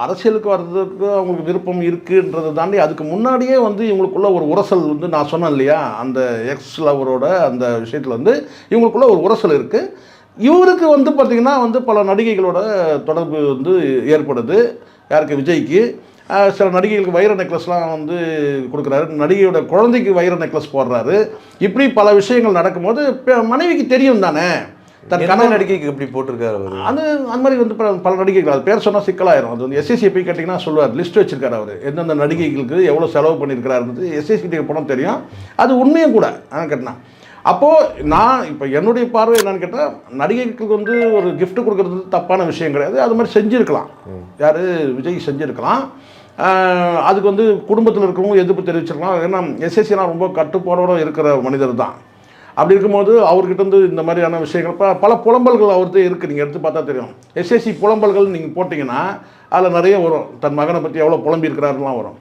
அரசியலுக்கு வர்றதுக்கு அவங்களுக்கு விருப்பம் இருக்குன்றதை தாண்டி அதுக்கு முன்னாடியே வந்து இவங்களுக்குள்ள ஒரு உரசல் வந்து நான் சொன்னேன் இல்லையா, அந்த எக்ஸ் லவரோட அந்த விஷயத்தில் வந்து இவங்களுக்குள்ள ஒரு உரசல் இருக்குது. இவருக்கு வந்து பார்த்திங்கன்னா வந்து பல நடிகைகளோட தொடர்பு வந்து ஏற்படுது. யாருக்கு? விஜய்க்கு. சில நடிகைகளுக்கு வைர நெக்லஸ்லாம் வந்து கொடுக்குறாரு. நடிகையோட குழந்தைக்கு வைர நெக்லஸ் போடுறாரு. இப்படி பல விஷயங்கள் நடக்கும்போது மனைவிக்கு தெரியும் தானே தன் கணவன் நடிகைக்கு எப்படி போட்டிருக்காரு அவர். அது அந்த மாதிரி வந்து பல நடிகைகள், அது பேர் சொன்னால் சிக்கலாயிரும். அது வந்து எஸ்எஸ்சி போய் கேட்டிங்கன்னா சொல்லுவார், லிஸ்ட் வச்சிருக்காரு அவர், எந்தெந்த நடிகைகளுக்கு எவ்வளோ செலவு பண்ணியிருக்கிறாருன்றது எஸ்எஸ்சி படம் தெரியும். அது உண்மையும் கூட கேட்டினா. அப்போது நான் இப்போ என்னுடைய பார்வை என்னன்னு கேட்டால், நடிகைகளுக்கு வந்து ஒரு கிஃப்ட் கொடுக்குறது தப்பான விஷயம் கிடையாது. அது மாதிரி செஞ்சுருக்கலாம். யார்? விஜய் செஞ்சுருக்கலாம். அதுக்கு வந்து குடும்பத்தில் இருக்கிறவங்க எதிர்ப்பு தெரிவிச்சிருக்கலாம். ஏன்னா எஸ்எஸ்சிலாம் ரொம்ப கட்டுப்பாடோடு இருக்கிற மனிதர் தான். அப்படி இருக்கும்போது அவர்கிட்ட வந்து இந்த மாதிரியான விஷயங்கள் பல புலம்பல்கள் அவர்கிட்ட இருக்குது. நீங்கள் எடுத்து பார்த்தா தெரியும். எஸ்எஸ்சி புலம்பல்கள் நீங்கள் போட்டிங்கன்னா அதில் நிறைய வரும். தன் மகனை பற்றி எவ்வளோ புலம்பியிருக்கிறாருலாம் வரும்.